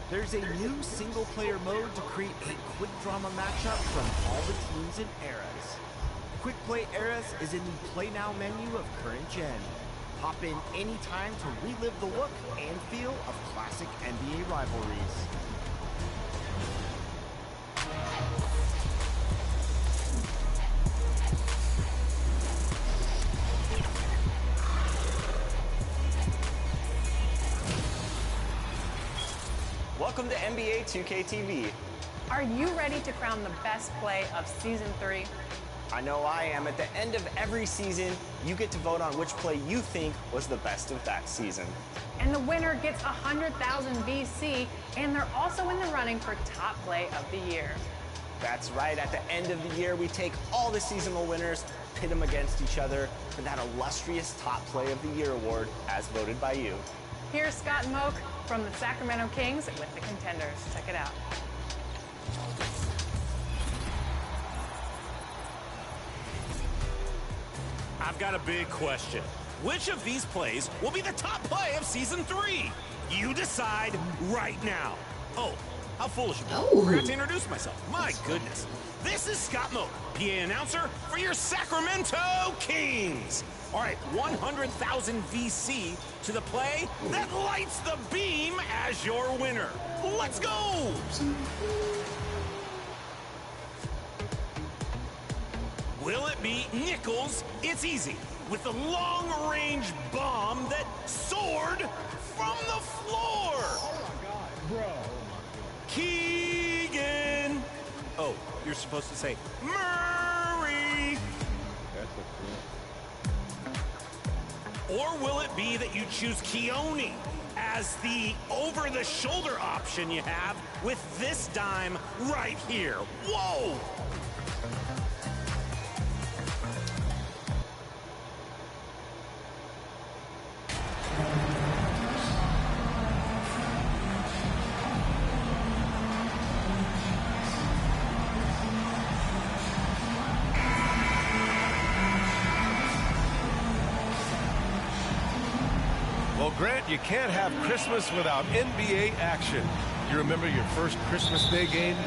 There's a new single-player mode to create a quick drama matchup from all the teams and eras. Quick Play Eras is in the Play Now menu of current gen. Hop in anytime to relive the look and feel of classic NBA rivalries. Welcome to NBA 2K TV. Are you ready to crown the best play of Season 3? I know I am. At the end of every season, you get to vote on which play you think was the best of that season. And the winner gets 100,000 VC, and they're also in the running for Top Play of the Year. That's right. At the end of the year, we take all the seasonal winners, pit them against each other for that illustrious Top Play of the Year award, as voted by you. Here's Scott Moak from the Sacramento Kings with the contenders. Check it out. I've got a big question. Which of these plays will be the top play of Season 3? You decide right now. Oh, how foolish of me. Forgot to introduce myself. My goodness. This is Scott Moak, PA announcer for your Sacramento Kings. All right, 100,000 VC to the play that lights the beam as your winner. Let's go! Will it be Nichols? It's easy. With the long-range bomb that soared from the floor. Oh my God, bro. Keegan. Oh, you're supposed to say Murray. That's a Or will it be that you choose Keone as the over-the-shoulder option you have with this dime right here? Whoa! Well, Grant, you can't have Christmas without NBA action. You remember your first Christmas Day game?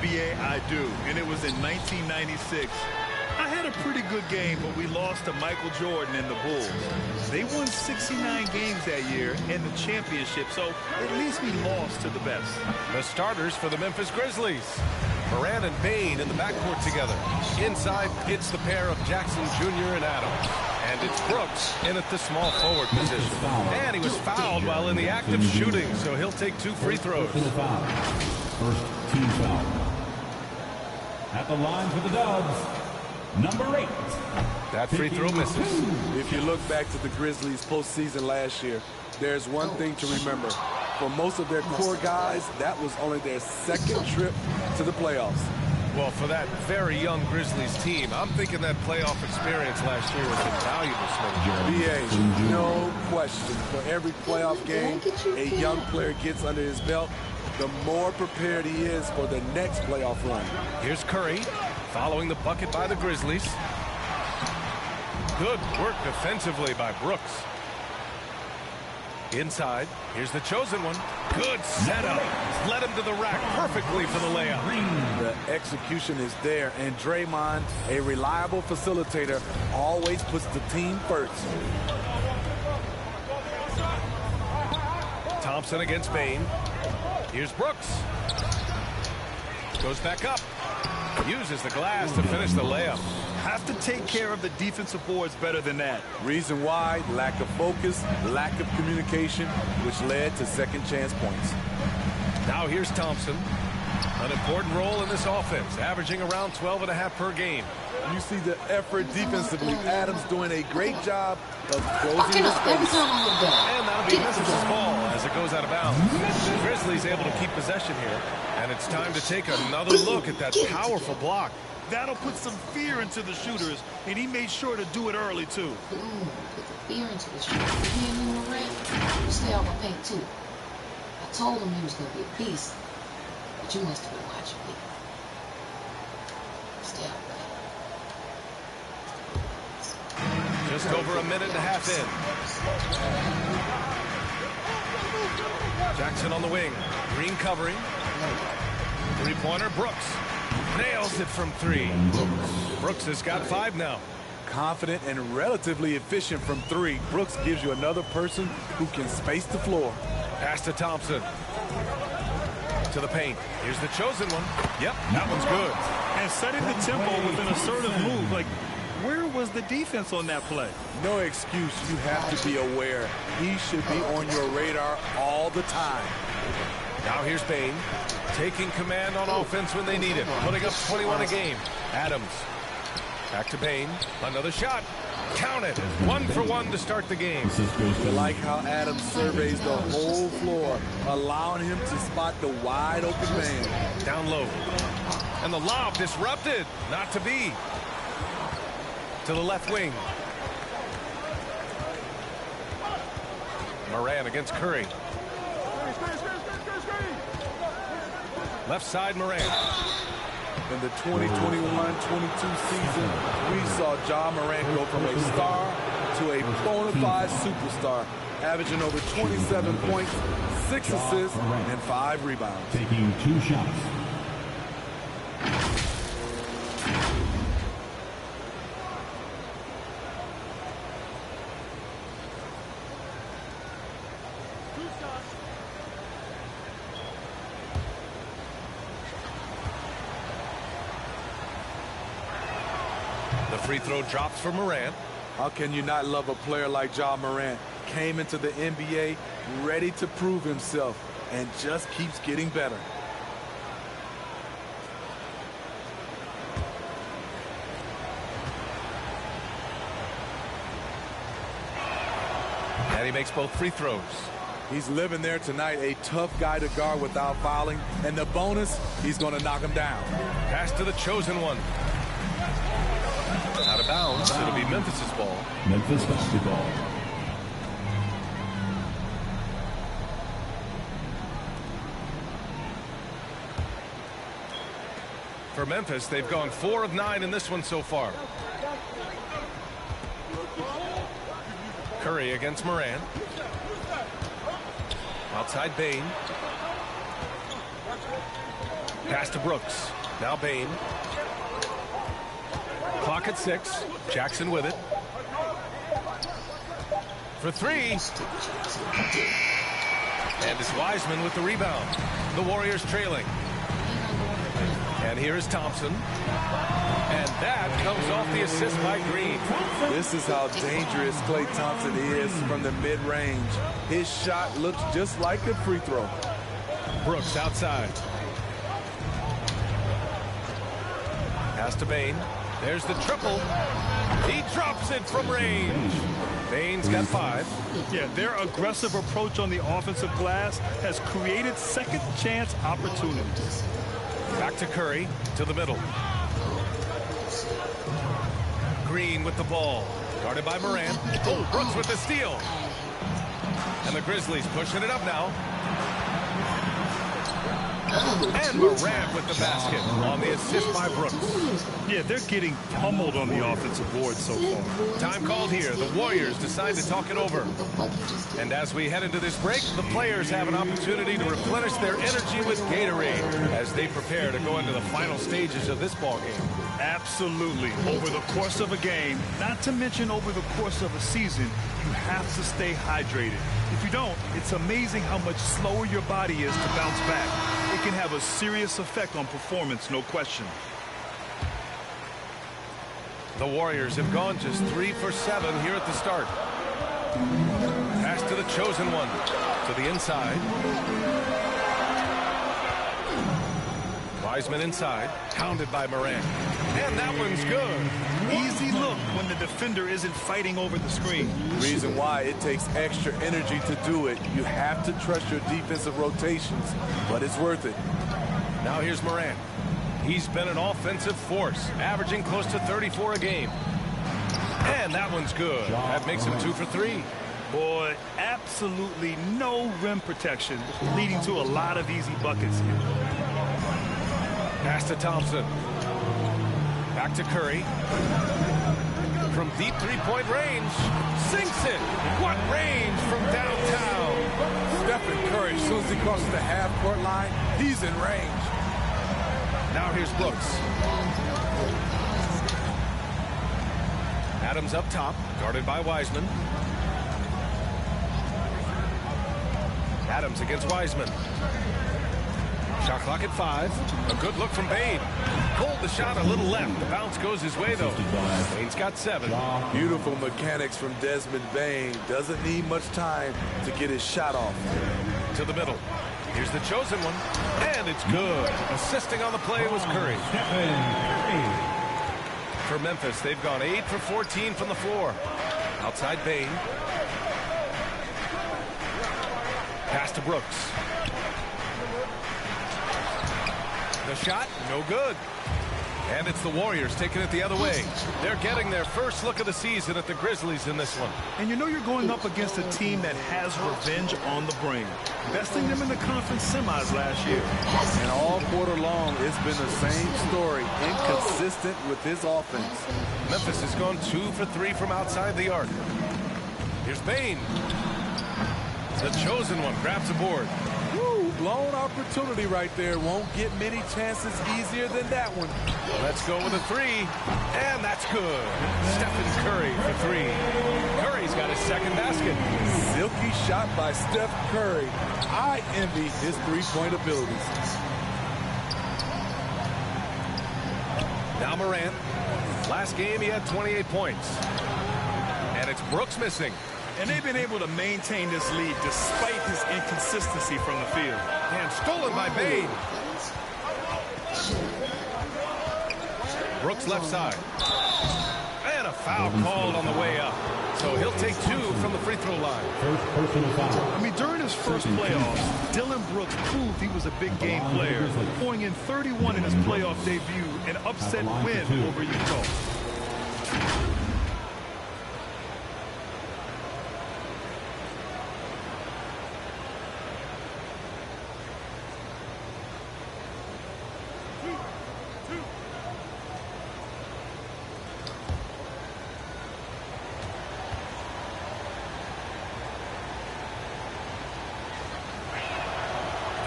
BA, I do, and it was in 1996. I had a pretty good game, but we lost to Michael Jordan and the Bulls. They won 69 games that year in the championship, so at least we lost to the best. The starters for the Memphis Grizzlies. Moran and Bain in the backcourt together. Inside, it's the pair of Jackson Jr. and Adams. And it's Brooks in at the small forward position. And he was fouled while in the act of shooting, so he'll take 2 free throws. First team foul. At the line for the Dubs, number 8. That free throw misses. If you look back to the Grizzlies postseason last year, there's one thing to remember. For most of their core guys, that was only their second trip to the playoffs. Well, for that very young Grizzlies team, I'm thinking that playoff experience last year was invaluable, BA, no question. For every playoff game a young player gets under his belt, the more prepared he is for the next playoff run. Here's Curry, following the bucket by the Grizzlies. Good work defensively by Brooks. Inside, here's the chosen one. Good setup. Led him to the rack perfectly for the layup. The execution is there, and Draymond, a reliable facilitator, always puts the team first. Thompson against Bain. Here's Brooks. Goes back up. Uses the glass to finish the layup. Have to take care of the defensive boards better than that. Reason why? Lack of focus, lack of communication, which led to second chance points. Now here's Thompson. An important role in this offense, averaging around 12.5 per game. You see the effort defensively. Adams doing a great job of closing his space. And that'll be Memphis' ball as it goes out of bounds. Grizzlies able to keep possession here. And it's time to take another look at that powerful block. That'll put some fear into the shooters, and he made sure to do it early, too. Put the fear into the shooters. You hear me, Moran? You stay out my paint, too. I told him he was going to be a beast, but you must have been watching me. Stay out my paint. Just over a minute and a half in. Jackson on the wing. Green covering. Three-pointer, Brooks. Nails it from three. Brooks has got 5 now. Confident and relatively efficient from 3. Brooks gives you another person who can space the floor. Pass to Thompson. To the paint. Here's the chosen one. Yep, that one's good. And setting the tempo with an assertive move. Like, where was the defense on that play? No excuse. You have to be aware. He should be on your radar all the time. Now here's Bain. Taking command on offense when they need it. Putting up 21 a game. Adams. Back to Bain. Another shot. Count it. 1 for 1 to start the game. I like how Adams surveys the whole floor, allowing him to spot the wide open man. Down low. And the lob disrupted. Not to be. To the left wing. Moran against Curry. Left side, Moran. In the 2021-22 season, we saw Ja Morant go from a star to a bona fide superstar, averaging over 27 points, 6 assists, and 5 rebounds. Taking 2 shots. The free throw drops for Morant. How can you not love a player like Ja Morant? Came into the NBA ready to prove himself and just keeps getting better. And he makes both free throws. He's living there tonight, a tough guy to guard without fouling. And the bonus, he's going to knock him down. Pass to the chosen one. Out of bounds. It'll be Memphis's ball. Memphis basketball. For Memphis, they've gone 4 of 9 in this one so far. Curry against Moran. Outside Bain. Pass to Brooks. Now Bain. Clock at 6. Jackson with it. For 3. And it's Wiseman with the rebound. The Warriors trailing. And here is Thompson. And that comes off the assist by Green. This is how dangerous Klay Thompson is from the mid-range. His shot looks just like a free throw. Brooks outside. Pass to Bain. There's the triple. He drops it from range. Bain's got 5. Yeah, their aggressive approach on the offensive glass has created second chance opportunities. Back to Curry, to the middle. Green with the ball. Guarded by Moran. Oh, Brooks with the steal. And the Grizzlies pushing it up now. And Moran with the basket on the assist by Brooks. Yeah, they're getting pummeled on the offensive board so far. Time called here. The Warriors decide to talk it over. And as we head into this break, the players have an opportunity to replenish their energy with Gatorade as they prepare to go into the final stages of this ball game. Absolutely. Over the course of a game, not to mention over the course of a season, you have to stay hydrated. If you don't, it's amazing how much slower your body is to bounce back. It can have a serious effect on performance, no question. The Warriors have gone just 3 for 7 here at the start. Pass to the chosen one. To the inside. Wiseman inside. Pounded by Moran. And that one's good. Easy look when the defender isn't fighting over the screen. Reason why it takes extra energy to do it. You have to trust your defensive rotations, but it's worth it. Now here's Moran. He's been an offensive force, averaging close to 34 a game. And that one's good. That makes him 2 for 3. Boy, absolutely no rim protection, leading to a lot of easy buckets here. Pass to Thompson. Back to Curry. From deep three-point range. Sinks it. What range from downtown. Stephen Curry, as soon as he crosses the half-court line, he's in range. Now here's Brooks. Adams up top, guarded by Wiseman. Adams against Wiseman. Shot clock at 5. A good look from Bane. Pulled the shot a little left. The bounce goes his way, though. Bane's got 7. Beautiful mechanics from Desmond Bane. Doesn't need much time to get his shot off. To the middle. Here's the chosen one. And it's good. Assisting on the play was Curry. For Memphis, they've gone 8 for 14 from the floor. Outside Bane. Pass to Brooks. The shot, no good. And it's the Warriors taking it the other way. They're getting their first look of the season at the Grizzlies in this one. And you know you're going up against a team that has revenge on the brain, besting them in the conference semis last year. And all quarter long, it's been the same story, inconsistent with his offense. Memphis has gone 2 for 3 from outside the arc. Here's Bane. The chosen one grabs a board. Woo, blown opportunity right there. Won't get many chances easier than that one. Let's go with a 3. And that's good. Stephen Curry for 3. Curry's got his second basket. Silky shot by Steph Curry. I envy his three-point abilities. Now Morant. Last game he had 28 points. And it's Brooks missing. And they've been able to maintain this lead despite his inconsistency from the field. And stolen by Bane. Brooks left side. And a foul called on the way up. So he'll take 2 from the free throw line. I mean, during his first playoffs, Dillon Brooks proved he was a big game player, pouring in 31 in his playoff debut, an upset win over Utah.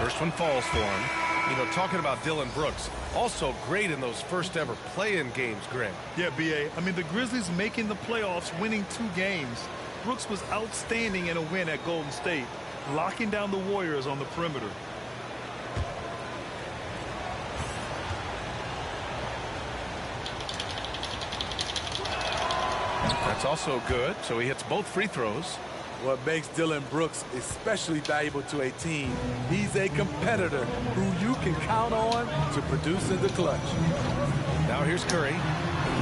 First one falls for him. You know, talking about Dillon Brooks, also great in those first ever play-in games, Greg. Yeah, B.A. I mean, the Grizzlies making the playoffs, winning 2 games. Brooks was outstanding in a win at Golden State, locking down the Warriors on the perimeter. That's also good, so he hits both free throws. What makes Dillon Brooks especially valuable to a team, he's a competitor who you can count on to produce in the clutch. Now here's Curry,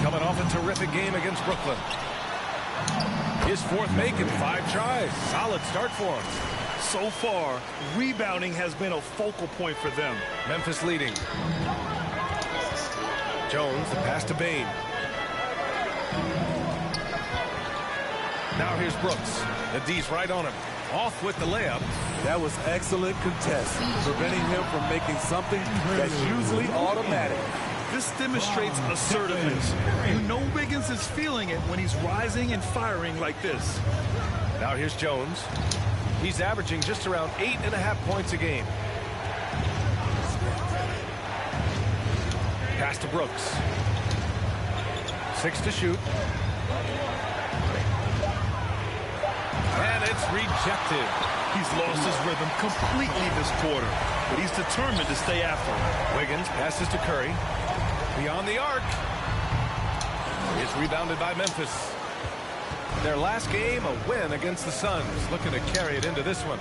coming off a terrific game against Brooklyn. His 4th make in 5 tries. Solid start for him. So far, rebounding has been a focal point for them. Memphis leading. Jones, the pass to Bane. Now here's Brooks. The D's right on him. Off with the layup. That was excellent contest, preventing him from making something that's usually automatic. This demonstrates assertiveness. You know Wiggins is feeling it when he's rising and firing like this. Now here's Jones. He's averaging just around 8.5 points a game. Pass to Brooks. 6 to shoot. And it's rejected. He's lost his rhythm completely this quarter, but he's determined to stay after it. Wiggins passes to Curry. Beyond the arc. It's rebounded by Memphis. Their last game, a win against the Suns. Looking to carry it into this one.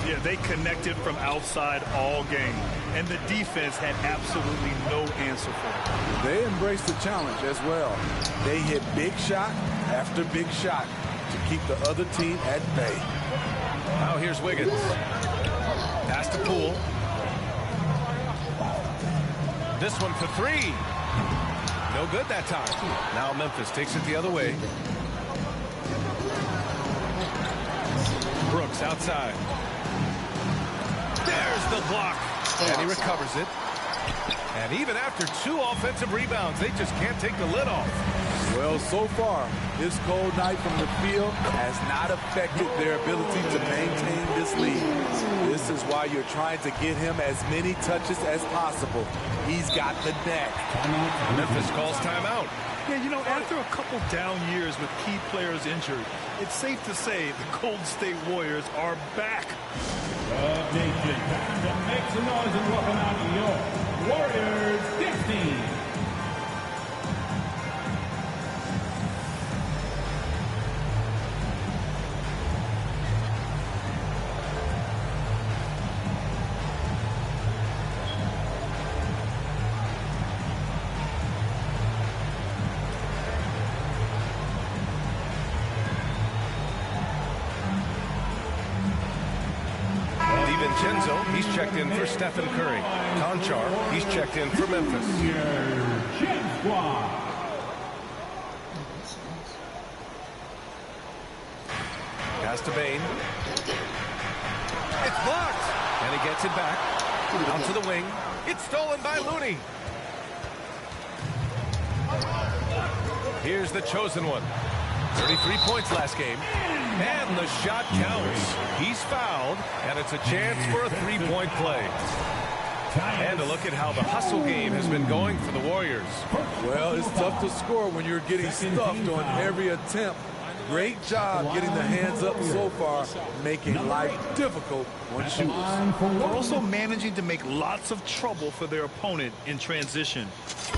Yeah, they connected from outside all game, and the defense had absolutely no answer for it. They embraced the challenge as well. They hit big shot after big shot to keep the other team at bay. Now here's Wiggins. Pass to Poole. This one for 3. No good that time. Now Memphis takes it the other way. Brooks outside. There's the block. And he recovers it. And even after 2 offensive rebounds, they just can't take the lid off. Well, so far, this cold night from the field has not affected their ability to maintain this lead. This is why you're trying to get him as many touches as possible. He's got the knack. Memphis calls timeout. Yeah, you know, after a couple down years with key players injured, it's safe to say the Golden State Warriors are back. Nation, time to make some noise and welcome out your Warriors 15. DiVincenzo, he's checked in for Stephen Curry. Conchar, he's checked in for Memphis. Pass to Bane. It's blocked. And he gets it back. Out to the wing. It's stolen by Looney. Here's the chosen one. 33 points last game. And the shot counts. He's fouled, and it's a chance for a three-point play. And a look at how the hustle game has been going for the Warriors. Well, it's tough to score when you're getting stuffed on every attempt. Great job getting the hands up so far, making life difficult on shooters. They're also managing to make lots of trouble for their opponent in transition.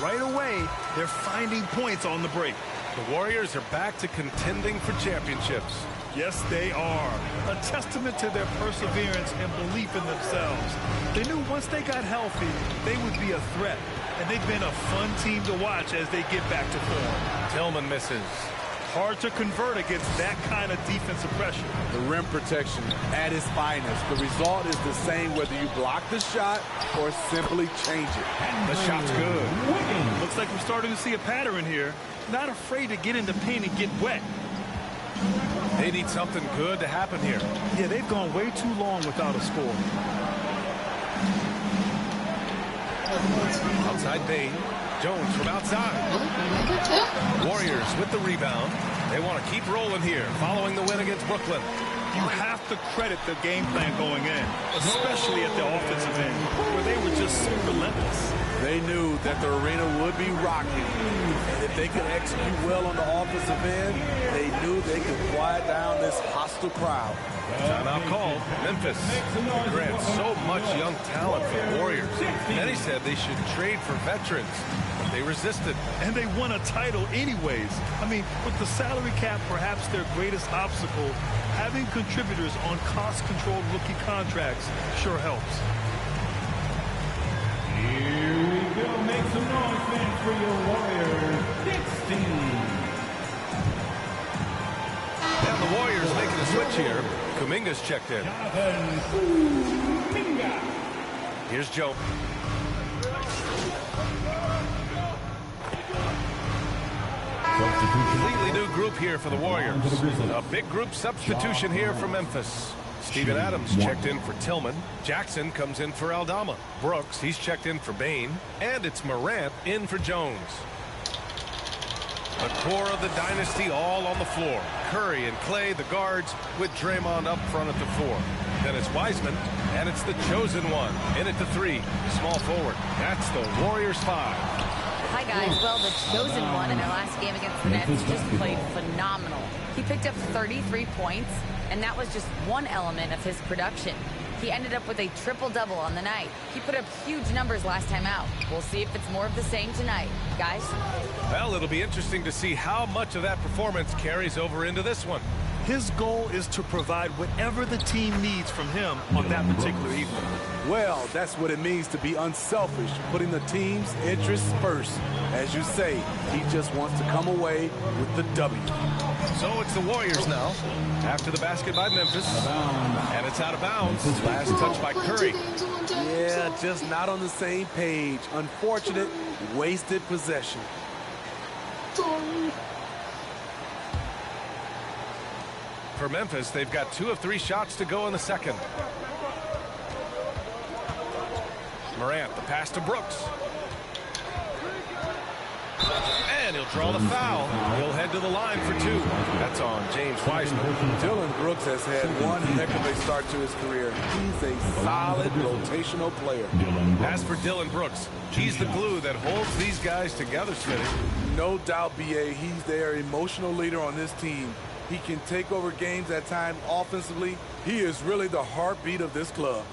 Right away, they're finding points on the break. The Warriors are back to contending for championships. Yes, they are. A testament to their perseverance and belief in themselves. They knew once they got healthy, they would be a threat. And they've been a fun team to watch as they get back to form. Tillman misses. Hard to convert against that kind of defensive pressure. The rim protection at its finest. The result is the same whether you block the shot or simply change it. The shot's good. Looks like we're starting to see a pattern here. Not afraid to get in the paint and get wet. They need something good to happen here. Yeah, they've gone way too long without a score. Outside Bane. Jones from outside. Warriors with the rebound. They want to keep rolling here following the win against Brooklyn. You have to credit the game plan going in, especially at the offensive end, where they were just so relentless. They knew that the arena would be rocking, and if they could execute well on the offensive end, they knew they could quiet down this hostile crowd. Timeout called. Memphis grants so much young talent for the Warriors. Many said they should trade for veterans, but they resisted. And they won a title anyways. I mean, with the salary cap perhaps their greatest obstacle, having contributors on cost-controlled rookie contracts sure helps. Here we go. Make some noise, fans, for your Warriors 16. And the Warriors making a switch here. Kuminga's checked in. Here's Joe. Completely new group here for the Warriors. A big group substitution here for Memphis. Steven Adams checked in for Tillman. Jackson comes in for Aldama. Brooks, he's checked in for Bane. And it's Morant in for Jones. The core of the dynasty all on the floor. Curry and Clay, the guards, with Draymond up front at the 4. Then it's Wiseman, and it's the chosen one. In at the 3, small forward. That's the Warriors 5. Hi, guys. Well, the chosen one in their last game against the Nets just played phenomenal. He picked up 33 points, and that was just one element of his production. He ended up with a triple-double on the night. He put up huge numbers last time out. We'll see if it's more of the same tonight. Guys? Well, it'll be interesting to see how much of that performance carries over into this one. His goal is to provide whatever the team needs from him on that particular evening. Well, that's what it means to be unselfish, putting the team's interests first. As you say, he just wants to come away with the W. So it's the Warriors now, after the basket by Memphis, and it's out of bounds. Last touch by Curry. Yeah, just not on the same page. Unfortunate, wasted possession. For Memphis, they've got 2 of 3 shots to go in the second. Morant, the pass to Brooks. And he'll draw the foul. He'll head to the line for 2. That's on James Wiseman. Dillon Brooks has had one heck of a start to his career. He's a solid rotational player. As for Dillon Brooks, he's the glue that holds these guys together, Smitty. No doubt, B.A., he's their emotional leader on this team. He can take over games at times offensively. He is really the heartbeat of this club.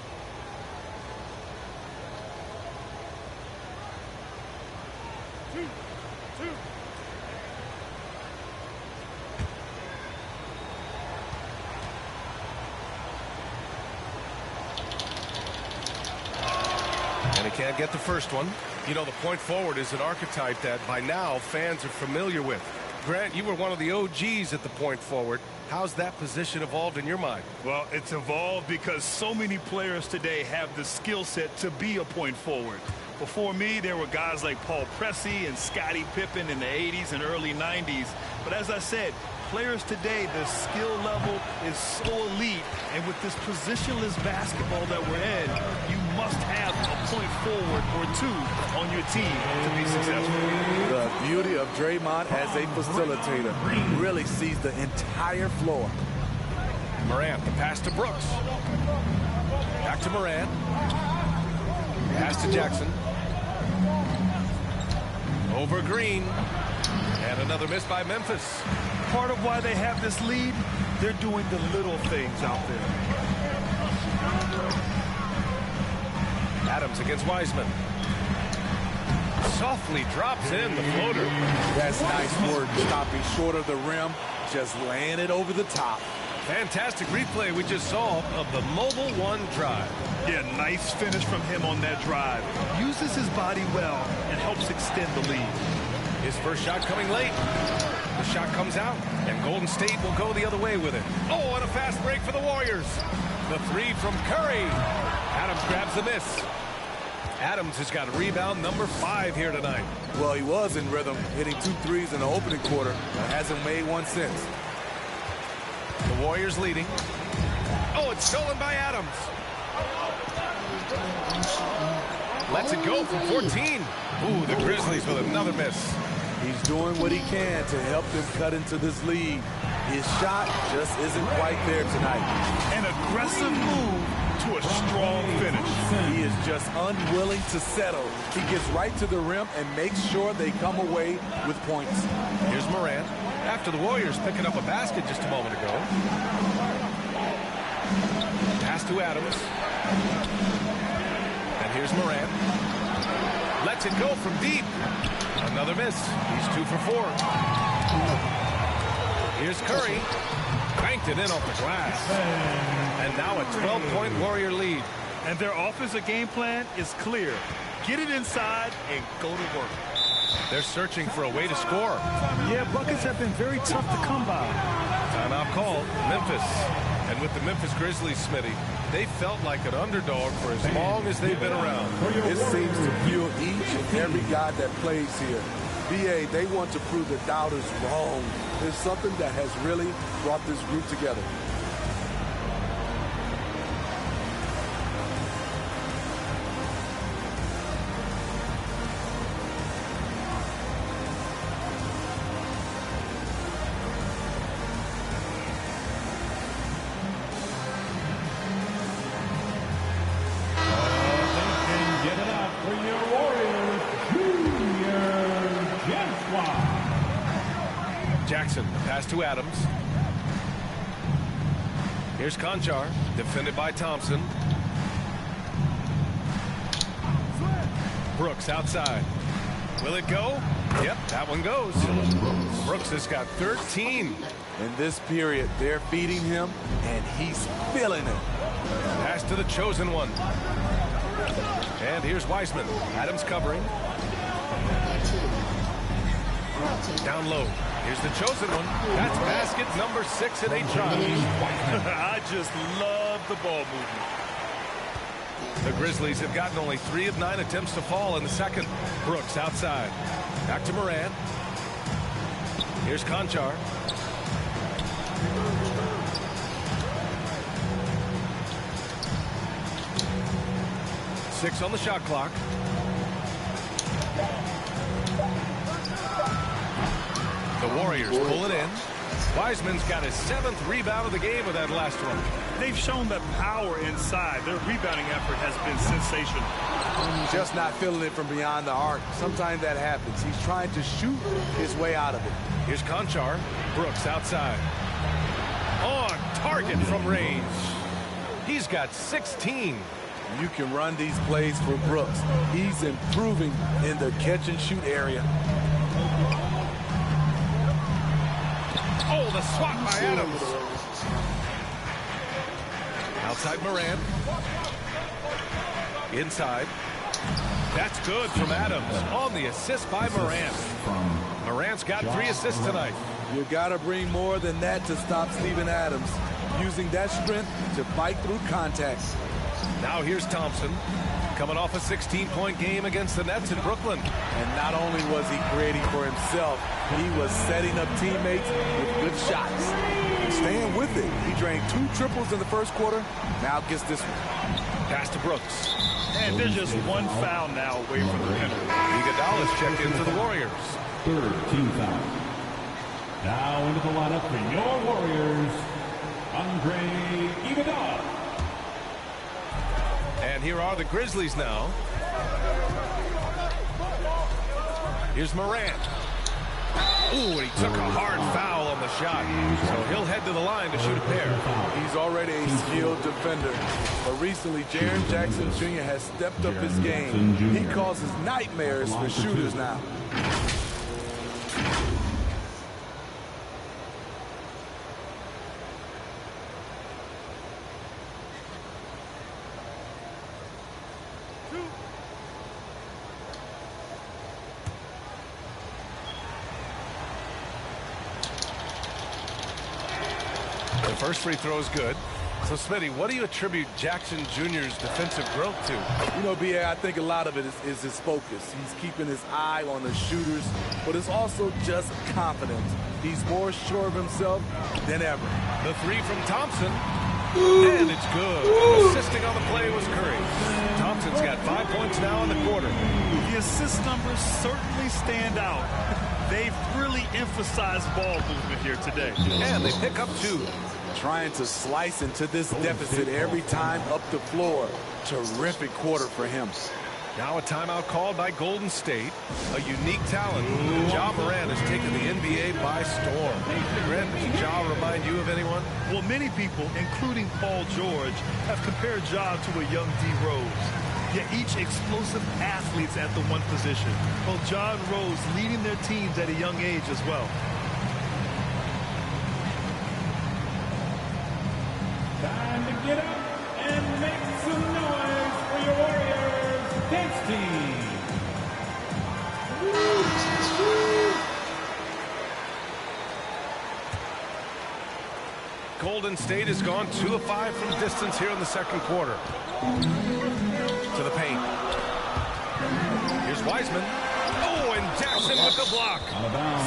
And he can't get the first one. You know, the point forward is an archetype that by now fans are familiar with. Grant, you were one of the OGs at the point forward. How's that position evolved in your mind? Well, it's evolved because so many players today have the skill set to be a point forward. Before me, there were guys like Paul Pressey and Scottie Pippen in the 80s and early 90s. But as I said, players today, the skill level is so elite. And with this positionless basketball that we're in, you must have a point forward or 2 on your team to be successful. The beauty of Draymond as a facilitator really sees the entire floor. Morant, the pass to Brooks. Back to Morant. Pass to Jackson. Over Green. And another miss by Memphis. Part of why they have this lead, they're doing the little things out there. Adams against Wiseman. Softly drops in the floater. That's nice work, stopping short of the rim, just laying it over the top. Fantastic replay we just saw of the Mobile One drive. Yeah, nice finish from him on that drive. Uses his body well and helps extend the lead. His first shot coming late. The shot comes out, and Golden State will go the other way with it. Oh, and a fast break for the Warriors. The 3 from Curry. Adams grabs the miss. Adams has got rebound number 5 here tonight. Well, he was in rhythm, hitting 2 threes in the opening quarter, but hasn't made one since. The Warriors leading. Oh, it's stolen by Adams. Lets it go from 14. Ooh, the Grizzlies with another miss. He's doing what he can to help them cut into this lead. His shot just isn't quite there tonight. An aggressive move to a strong finish. He is just unwilling to settle. He gets right to the rim and makes sure they come away with points. Here's Morant. After the Warriors picking up a basket just a moment ago. Pass to Adams. And here's Morant. Lets it go from deep. Another miss. He's 2 for 4. Here's Curry. Banked it in off the glass. And now a 12-point Warrior lead. And their offensive game plan is clear. Get it inside and go to work. They're searching for a way to score. Yeah, buckets have been very tough to come by. Timeout called. Memphis. And with the Memphis Grizzlies, Smitty, they felt like an underdog for as long as they've been around. It seems to fuel each and every guy that plays here. BA, they want to prove the doubters wrong. There's something that has really brought this group together. Jackson, pass to Adams. Here's Conchar, defended by Thompson. Brooks outside. Will it go? Yep, that one goes. Brooks has got 13. In this period, they're feeding him, and he's feeling it. Pass to the chosen one. And here's Wiseman. Adams covering. Down low. Here's the chosen one. That's basket number 6 in 8 shots. I just love the ball movement. The Grizzlies have gotten only 3 of 9 attempts to fall in the second. Brooks outside. Back to Morant. Here's Conchar. Six on the shot clock. The Warriors pull it in. Wiseman's got his 7th rebound of the game with that last one. They've shown that power inside. Their rebounding effort has been sensational. Just not feeling it from beyond the arc. Sometimes that happens. He's trying to shoot his way out of it. Here's Conchar. Brooks outside. On target from range. He's got 16. You can run these plays for Brooks. He's improving in the catch-and-shoot area. Oh, the swat by Adams. Outside Morant. Inside. That's good from Adams on the assist by Morant. Morant's got 3 assists tonight. You got to bring more than that to stop Steven Adams. Using that strength to fight through contact. Now here's Thompson, coming off a 16-point game against the Nets in Brooklyn. And not only was he creating for himself, he was setting up teammates with good shots. Staying with it. He drained 2 triples in the first quarter. Now gets this one. Pass to Brooks. And there's just 1 foul now away from the penalty. Iguodala's checked into the Warriors. 3rd team foul. Now into the lineup for your Warriors, Andre Iguodala. And here are the Grizzlies now. Here's Morant. Ooh, and he took a hard foul on the shot. So he'll head to the line to shoot a pair. He's already a skilled defender. But recently, Jaren Jackson Jr. has stepped up his game. He causes nightmares for shooters now. The first free throw is good. So, Smitty, what do you attribute Jackson Jr.'s defensive growth to? You know, B.A., I think a lot of it is his focus. He's keeping his eye on the shooters, but it's also just confidence. He's more sure of himself than ever. The 3 from Thompson, and it's good. Assisting on the play was Curry. Thompson's got 5 points now in the quarter. The assist numbers certainly stand out. They've really emphasized ball movement here today. And they pick up 2. Trying to slice into this deficit every time up the floor. Terrific quarter for him. Now a timeout called by Golden State. A unique talent. Ja Morant has taken the NBA by storm. Grant, does Ja remind you of anyone? Well, many people, including Paul George, have compared Ja to a young D. Rose. Yet each explosive athletes at the one position. Well, Ja and Rose leading their teams at a young age as well. Time to get up and make some noise for your Warriors dance team. Golden State has gone 2 of 5 from distance here in the second quarter. To the paint. Here's Wiseman. Oh, and Jackson with the block.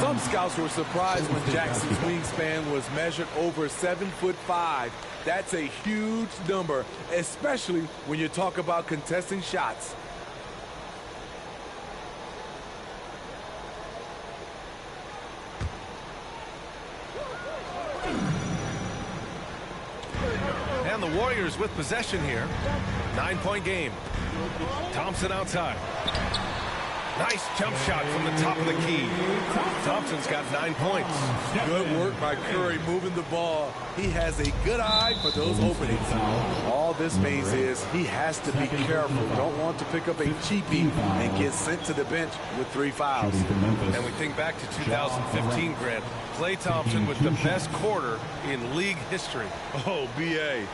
Some scouts were surprised when Jackson's wingspan was measured over 7'5". That's a huge number, especially when you talk about contesting shots. And the Warriors with possession here. 9-point game. Thompson outside. Nice jump shot from the top of the key. Thompson's got 9 points. Good work by Curry moving the ball. He has a good eye for those openings. All this means is he has to be careful. Don't want to pick up a cheapie and get sent to the bench with 3 fouls. And we think back to 2015, Grant. Klay Thompson with the best quarter in league history. Oh, B.A.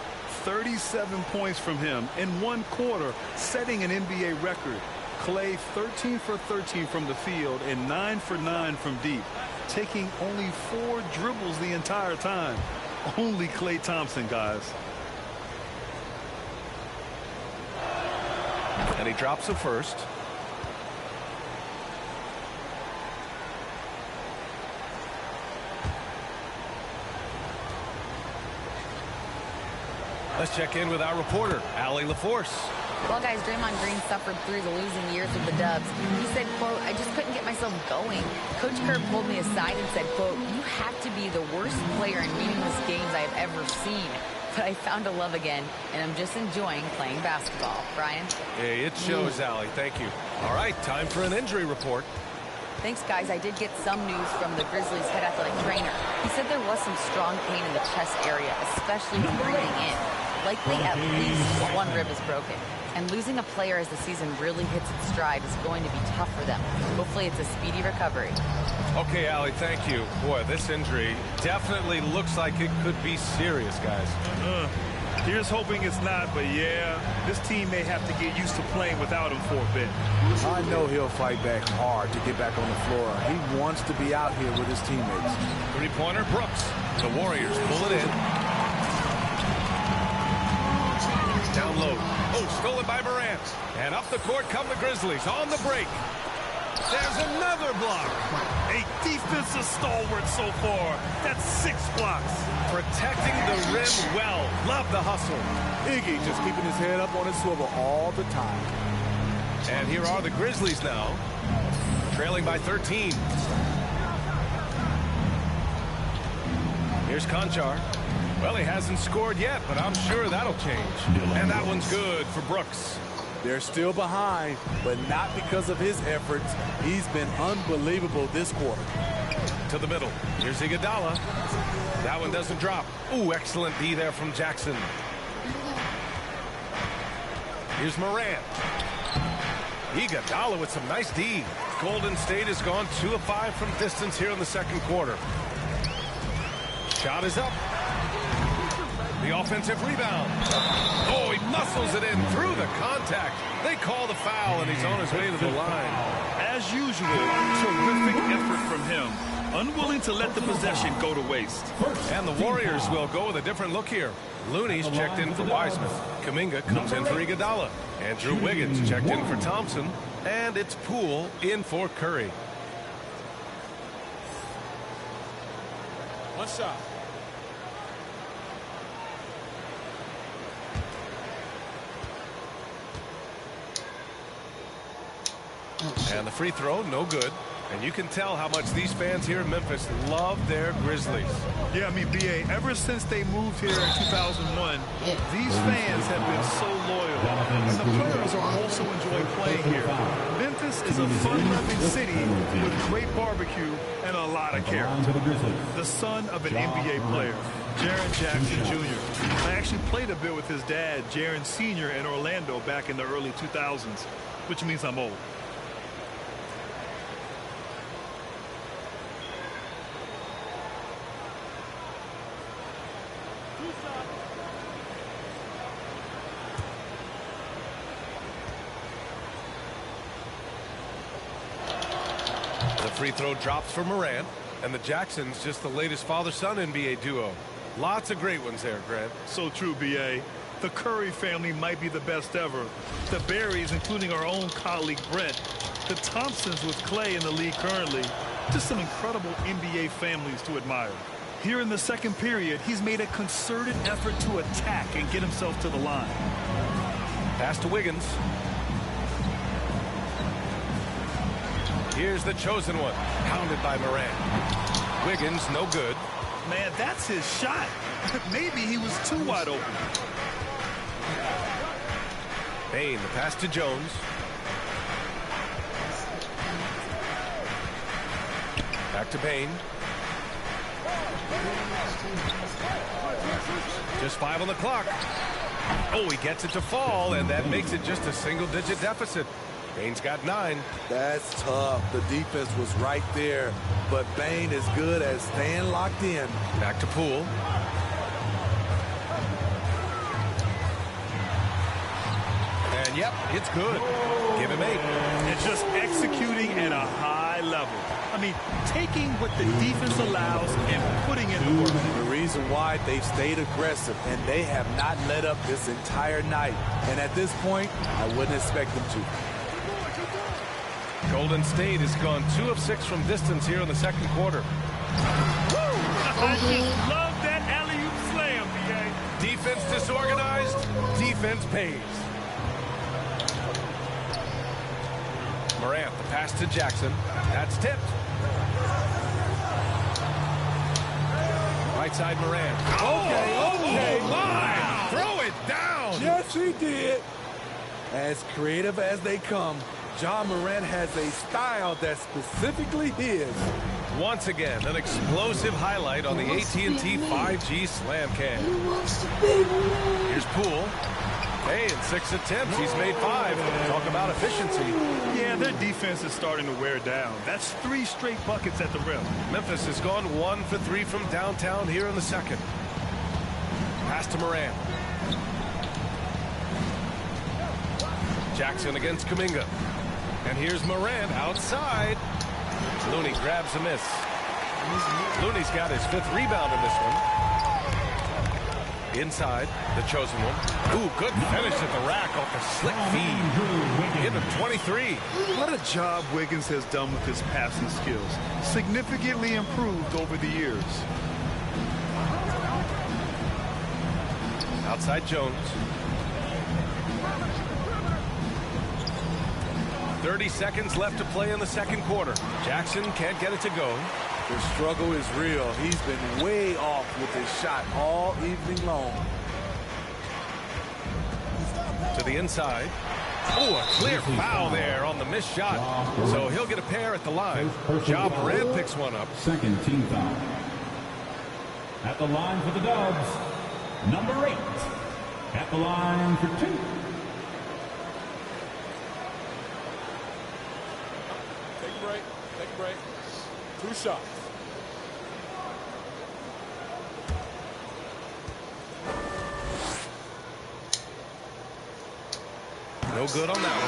37 points from him in 1 quarter, setting an NBA record. Klay 13 for 13 from the field and 9 for 9 from deep, taking only 4 dribbles the entire time. Only Klay Thompson, guys. And he drops the first. Let's check in with our reporter, Allie LaForce. Well, guys, Draymond Green suffered through the losing years with the Dubs. He said, quote, "I just couldn't get myself going. Coach Kerr pulled me aside and said, quote, "You have to be the worst player in meaningless games I have ever seen. But I found a love again, and I'm just enjoying playing basketball." Brian? Hey, it shows, Allie. Thank you. All right, time for an injury report. Thanks, guys. I did get some news from the Grizzlies' head athletic trainer. He said there was some strong pain in the chest area, especially when breathing in. Likely at least one rib is broken. And losing a player as the season really hits its stride is going to be tough for them. Hopefully it's a speedy recovery. Okay, Allie, thank you. Boy, this injury definitely looks like it could be serious, guys. Here's hoping it's not, but yeah, this team may have to get used to playing without him for a bit. I know he'll fight back hard to get back on the floor. He wants to be out here with his teammates. Three-pointer, Brooks. The Warriors pull it in. Down low. Oh, stolen by Morant. And up the court come the Grizzlies on the break. There's another block. A defensive stalwart so far. That's 6 blocks. Protecting the rim well. Love the hustle. Iggy just keeping his head up on his swivel all the time. And here are the Grizzlies now, trailing by 13. Here's Conchar. Well, he hasn't scored yet, but I'm sure that'll change. And that one's good for Brooks. They're still behind, but not because of his efforts. He's been unbelievable this quarter. To the middle. Here's Iguodala. That one doesn't drop. Ooh, excellent D there from Jackson. Here's Morant. Iguodala with some nice D. Golden State has gone 2 of 5 from distance here in the second quarter. Shot is up. The offensive rebound. Oh, he muscles it in through the contact. They call the foul, and he's on his way to the line. As usual, terrific effort from him. Unwilling to let the possession go to waste. And the Warriors will go with a different look here. Looney's checked in for Wiseman. Kuminga comes in for Iguodala. Andrew Wiggins checked in for Thompson. And it's Poole in for Curry. One shot. And the free throw, no good. And you can tell how much these fans here in Memphis love their Grizzlies. Yeah, I mean, B.A., ever since they moved here in 2001, these fans have been so loyal. And the players are also enjoying playing here. Memphis is a fun-loving city with great barbecue and a lot of character. The son of an NBA player, Jaren Jackson Jr. I actually played a bit with his dad, Jaren Sr., in Orlando back in the early 2000s, which means I'm old. The free throw drops for Morant, and the Jacksons just the latest father-son NBA duo. Lots of great ones there, Grant. So true, B.A. The Curry family might be the best ever. The Berrys, including our own colleague Brent. The Thompsons with Clay in the league currently. Just some incredible NBA families to admire. Here in the second period, he's made a concerted effort to attack and get himself to the line. Pass to Wiggins. Here's the chosen one, pounded by Morant. Wiggins, no good. Man, that's his shot. Maybe he was too wide open. Bane, the pass to Jones. Back to Bane. Just 5 on the clock. Oh, he gets it to fall, and that makes it just a single-digit deficit. Bane's got 9. That's tough. The defense was right there, but Bane is good at staying locked in. Back to Poole. And yep, it's good. Give him 8. And just executing at a high level. I mean, taking what the defense allows and putting in the work. The reason why they've stayed aggressive, and they have not let up this entire night. And at this point, I wouldn't expect them to. Golden State has gone 2 of 6 from distance here in the second quarter. I just love that alley-oop slam, B.A. Defense disorganized, defense pays. Morant, the pass to Jackson. That's tipped. Right side, Morant. Okay. Oh, my! Throw it down! Yes, he did. As creative as they come, Ja Morant has a style that's specifically his. Once again, an explosive highlight on the AT&T 5G Slam Cam. Here's Poole. Hey, in 6 attempts, he's made 5. Talk about efficiency. Yeah, their defense is starting to wear down. That's 3 straight buckets at the rim. Memphis has gone 1 for 3 from downtown here in the second. Pass to Morant. Jackson against Kuminga. And here's Morant outside. Looney grabs a miss. Looney's got his 5th rebound in this one. Inside, the chosen one. Ooh, good finish at the rack off the slick feed. Give him 23. What a job Wiggins has done with his passing skills. Significantly improved over the years. Outside Jones. 30 seconds left to play in the second quarter. Jackson can't get it to go. The struggle is real. He's been way off with his shot all evening long. To the inside. Oh, a clear foul there on the missed shot. So he'll get a pair at the line. Ja Morant picks one up. Second team foul. At the line for the Dubs, number 8. At the line for 2. Take a break. 2 shots. No good on that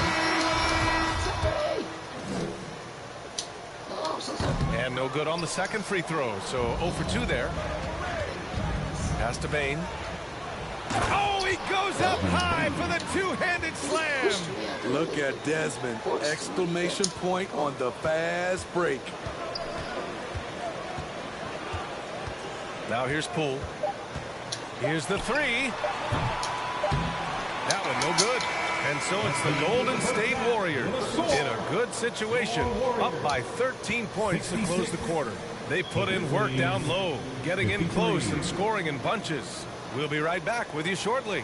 one. And no good on the second free throw. So 0 for 2 there. Pass to Bane. Oh, he goes up high for the two-handed slam. Look at Desmond. Exclamation point on the fast break. Now here's Poole. Here's the 3. That one no good. And so it's the Golden State Warriors in a good situation, up by 13 points to close the quarter. They put in work down low, getting in close and scoring in bunches. We'll be right back with you shortly.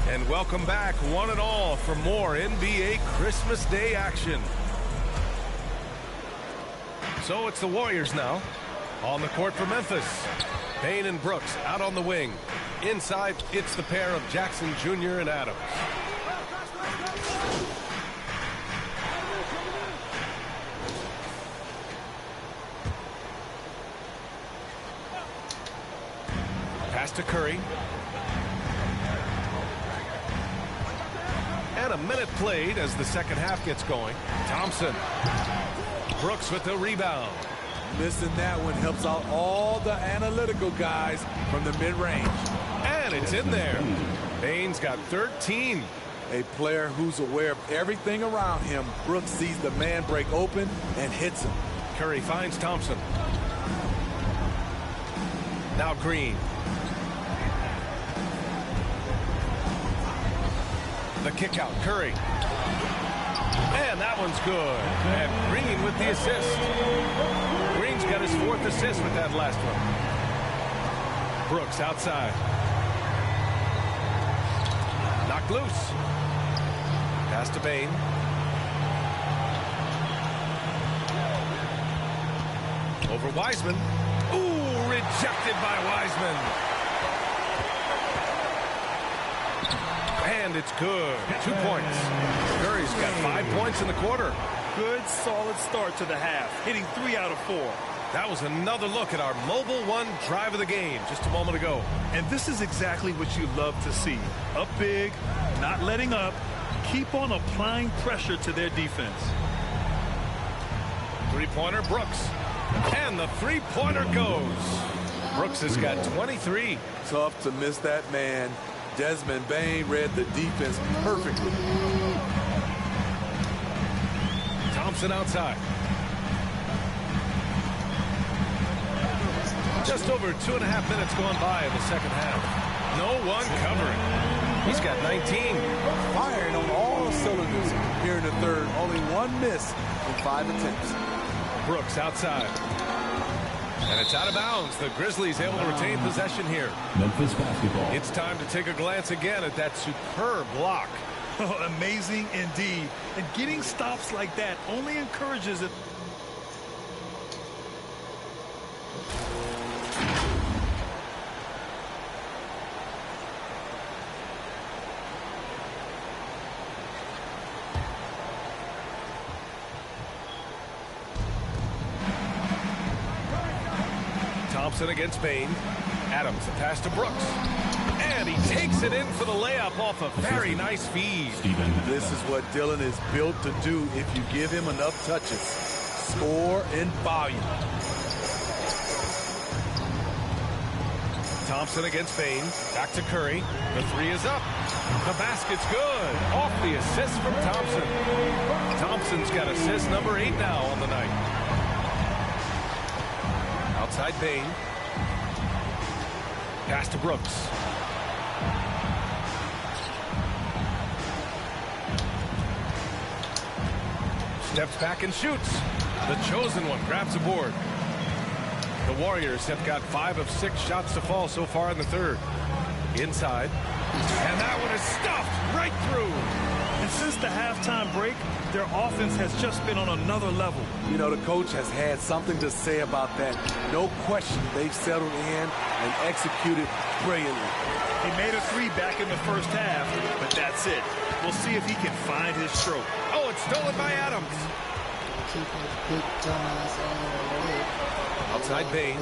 And welcome back, one and all, for more NBA Christmas Day action. So it's the Warriors now. On the court for Memphis. Payne and Brooks out on the wing. Inside, it's the pair of Jackson Jr. and Adams. Pass to Curry. And a minute played as the second half gets going. Thompson. Brooks with the rebound. Missing that one helps out all the analytical guys from the mid-range. And it's in there. Bane's got 13. A player who's aware of everything around him. Brooks sees the man break open and hits him. Curry finds Thompson. Now Green. The kick out, Curry. And that one's good. And Green with the assist. Green's got his 4th assist with that last one. Brooks outside. Knocked loose. Pass to Bane. Over Wiseman. Ooh, rejected by Wiseman. And it's good. 2 points. Curry's got 5 points in the quarter. Good, solid start to the half, hitting 3 out of 4. That was another look at our Mobile One drive of the game just a moment ago. And this is exactly what you love to see. Up big, not letting up, keep on applying pressure to their defense. Three-pointer, Brooks. And the three-pointer goes. Brooks has got 23. Tough to miss that man. Desmond Bain read the defense perfectly. Thompson outside. Just over 2.5 minutes going by in the second half. No one covering. He's got 19. Firing on all cylinders here in the third. Only one miss in 5 attempts. Brooks outside. And it's out of bounds. The Grizzlies able to retain possession here. Memphis basketball. It's time to take a glance again at that superb block. Oh, amazing indeed. And getting stops like that only encourages it. Thompson against Bain. Adams, the pass to Brooks. And he takes it in for the layup off a very nice feed. This is what Dillon is built to do if you give him enough touches. Score in volume. Thompson against Bain. Back to Curry. The three is up. The basket's good. Off the assist from Thompson. Thompson's got assist number 8 now on the night. Outside Bain. Pass to Brooks. Steps back and shoots. The chosen one grabs a board. The Warriors have got 5 of 6 shots to fall so far in the third. Inside. And that one is stuffed right through. And since the halftime break, their offense has just been on another level. You know, the coach has had something to say about that. No question they've settled in and executed brilliantly. He made a 3 back in the first half, but that's it. We'll see if he can find his stroke. Oh, it's stolen by Adams. Outside Bain.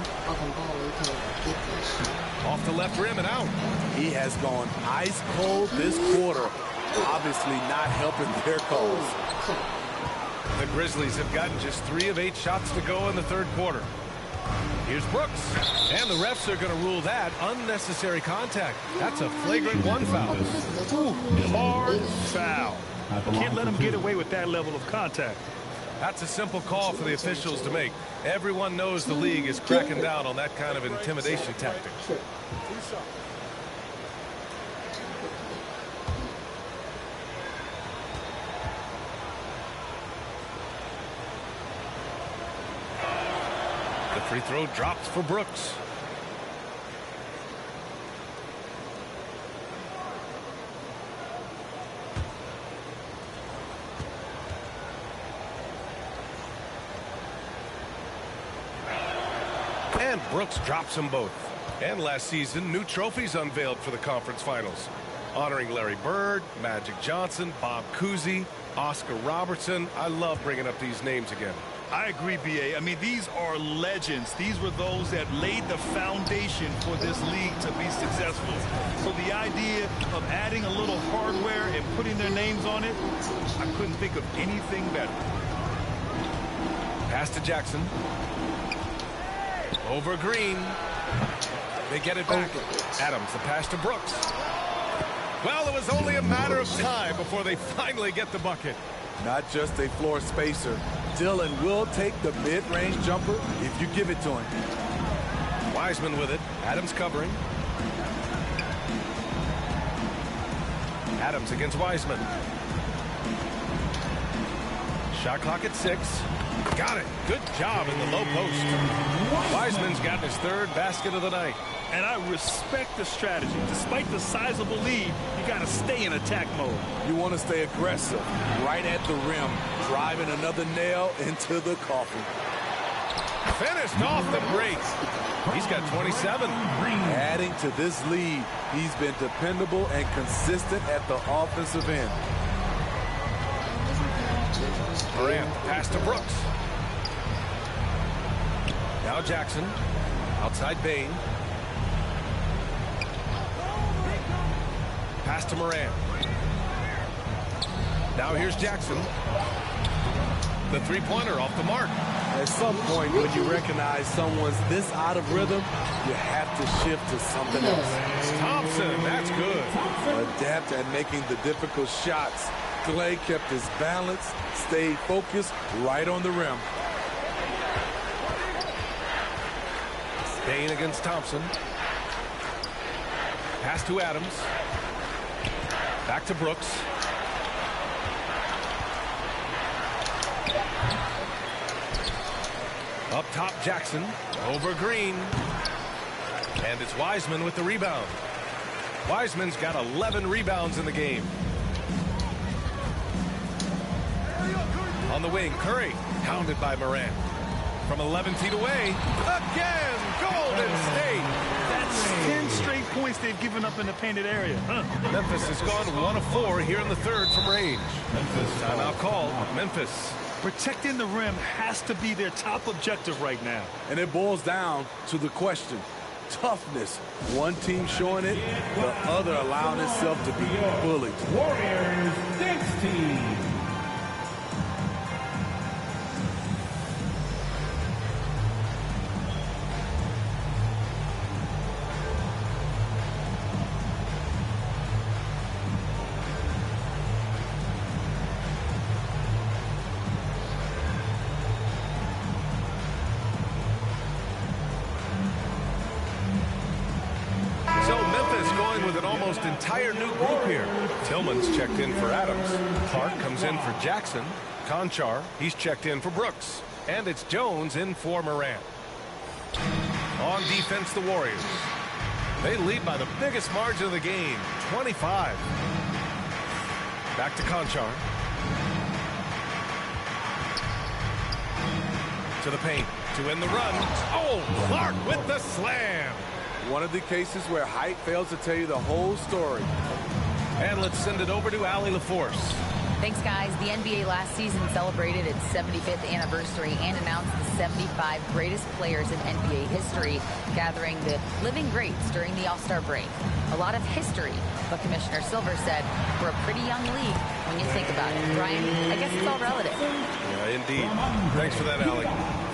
Off the left rim and out. He has gone ice cold this quarter. Obviously not helping their cause. The Grizzlies have gotten just 3 of 8 shots to go in the third quarter. Here's Brooks. And the refs are going to rule that unnecessary contact. That's a flagrant 1 foul. Ooh, hard foul. Can't let him get away with that level of contact. That's a simple call for the officials to make. Everyone knows the league is cracking down on that kind of intimidation tactic. The free throw drops for Brooks. And Brooks drops them both. And last season, new trophies unveiled for the conference finals, honoring Larry Bird, Magic Johnson, Bob Cousy, Oscar Robertson. I love bringing up these names again. I agree, B.A. I mean, these are legends. These were those that laid the foundation for this league to be successful. So the idea of adding a little hardware and putting their names on it, I couldn't think of anything better. Pass to Jackson. Over Green. They get it back. Adams, the pass to Brooks. Well, it was only a matter of time before they finally get the bucket. Not just a floor spacer. Dillon will take the mid-range jumper if you give it to him. Wiseman with it. Adams covering. Adams against Wiseman. Shot clock at 6. Got it. Good job in the low post. Wiseman's gotten his 3rd basket of the night. And I respect the strategy. Despite the sizable lead, you got to stay in attack mode. You want to stay aggressive, right at the rim, driving another nail into the coffin. Finished off the break. He's got 27. Adding to this lead, he's been dependable and consistent at the offensive end. Morant, pass to Brooks. Now Jackson, outside Bain. Pass to Morant. Now here's Jackson. The three-pointer off the mark. At some point, when you recognize someone's this out of rhythm, you have to shift to something else. Thompson, that's good. Adapt at making the difficult shots. Clay kept his balance, stayed focused right on the rim. Bain against Thompson. Pass to Adams. Back to Brooks. Up top, Jackson. Over Green. And it's Wiseman with the rebound. Wiseman's got 11 rebounds in the game. On the wing, Curry. Pounded by Morant. From 11 feet away. Again, Golden State. That's 10 straight points they've given up in the painted area. Memphis has gone 1 of 4 here in the third from range. Timeout call, Memphis. Protecting the rim has to be their top objective right now. And it boils down to the question. Toughness. One team showing it, the other allowing itself to be bullied. Warriors next team. Entire new group here. Tillman's checked in for Adams. Clark comes in for Jackson. Conchar, he's checked in for Brooks. And it's Jones in for Morant. On defense, the Warriors. They lead by the biggest margin of the game, 25. Back to Conchar. To the paint. To end the run. Oh, Clark with the slam. One of the cases where height fails to tell you the whole story. And let's send it over to Allie LaForce. Thanks, guys. The NBA last season celebrated its 75th anniversary and announced the 75 greatest players in NBA history, gathering the living greats during the All-Star break. A lot of history, but Commissioner Silver said, we're a pretty young league when you think about it. Brian, I guess it's all relative. Yeah, indeed. Thanks for that, Allie.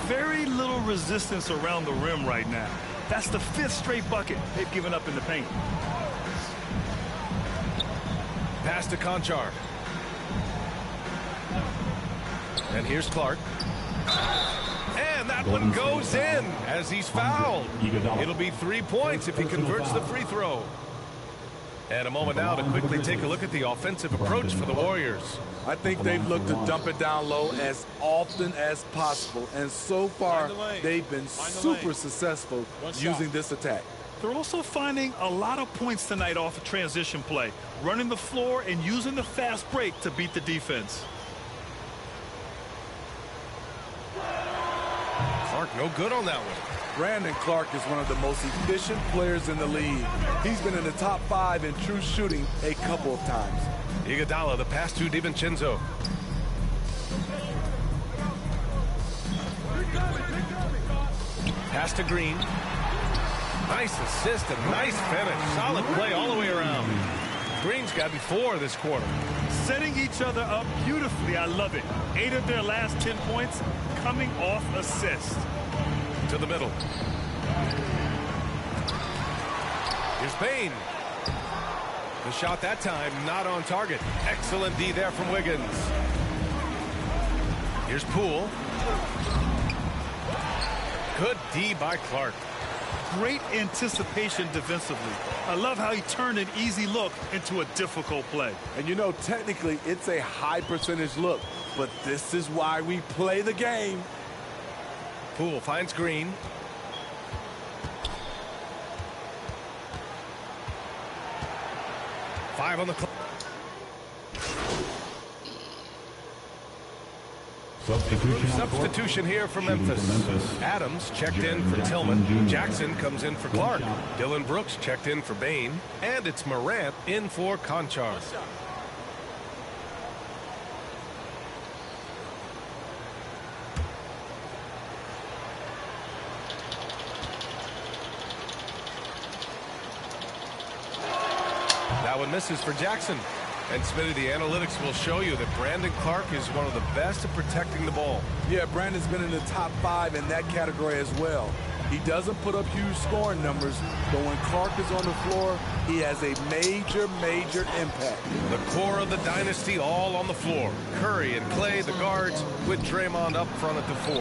Very little resistance around the rim right now. That's the 5th straight bucket they've given up in the paint. Pass to Conchar. And here's Clark. And that one goes in as he's fouled. It'll be 3 points if he converts the free throw. And a moment now to quickly take a look at the offensive approach for the Warriors. I think they've looked to dump it down low as often as possible. And so far, they've been super successful using this attack. They're also finding a lot of points tonight off of transition play, running the floor and using the fast break to beat the defense. Clark no good on that one. Brandon Clark is one of the most efficient players in the league. He's been in the top 5 in true shooting a couple of times. Iguodala, the pass to DiVincenzo. Pass to Green. Nice assist and nice finish. Solid play all the way around. Green's got 4 this quarter. Setting each other up beautifully. I love it. 8 of their last 10 points coming off assists. To the middle. Here's Bain. The shot that time not on target. Excellent D there from Wiggins. Here's Poole. Good D by Clark. Great anticipation defensively. I love how he turned an easy look into a difficult play. And you know, technically, it's a high percentage look, but this is why we play the game. Poole finds Green. Five on the clock. Substitution here for Memphis. Adams checked in for Tillman. Jackson comes in for Clark. Dylan Brooks checked in for Bain. And it's Morant in for Conchar. That one misses for Jackson. And Smitty, the analytics will show you that Brandon Clark is one of the best at protecting the ball. Yeah, Brandon's been in the top 5 in that category as well. He doesn't put up huge scoring numbers, but when Clark is on the floor, he has a major impact. The core of the dynasty all on the floor. Curry and Clay, the guards, with Draymond up front at the 4.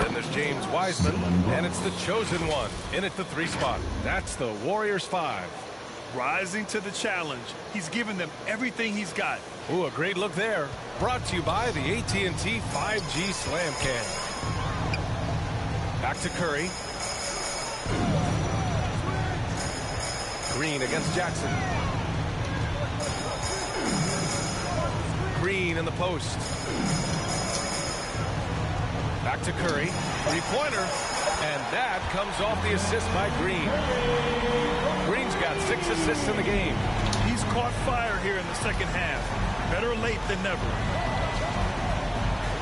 Then there's James Wiseman, and it's the chosen one in at the 3 spot. That's the Warriors 5. Rising to the challenge. He's given them everything he's got. Ooh, a great look there. Brought to you by the AT&T 5G Slam Cam. Back to Curry. Green against Jackson. Green in the post. Back to Curry. 3-pointer. And that comes off the assist by Green. Green's got 6 assists in the game. He's caught fire here in the second half. Better late than never.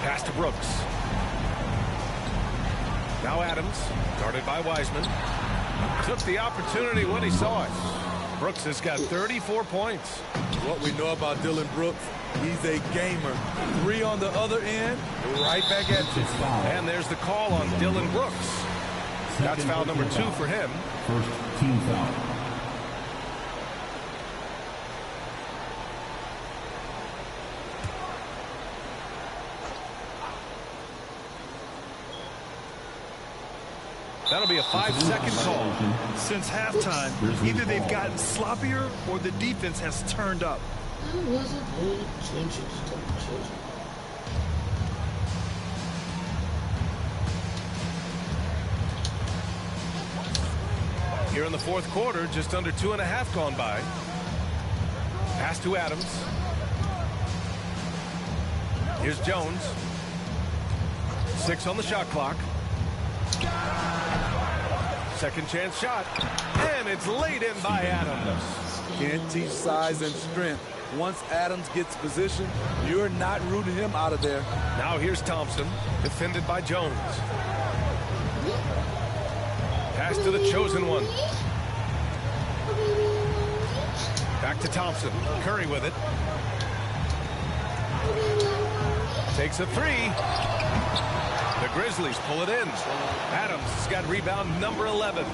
Pass to Brooks. Now Adams, guarded by Wiseman. Took the opportunity when he saw it. Brooks has got 34 points. What we know about Dylan Brooks, he's a gamer. 3 on the other end, right back at you. And there's the call on Dylan Brooks. That's foul number 2 for him. First team foul. That'll be a 5-second call. Since halftime, either they've gotten sloppier or the defense has turned up. I wasn't paying attention to the children. Here in the 4th quarter, just under 2.5 gone by. Pass to Adams. Here's Jones. 6 on the shot clock. Second chance shot. And it's laid in by Adams. Can't teach size and strength. Once Adams gets position, you're not rooting him out of there. Now here's Thompson, defended by Jones. Pass to the chosen one. Back to Thompson. Curry with it. Takes a 3. The Grizzlies pull it in. Adams has got rebound number 11.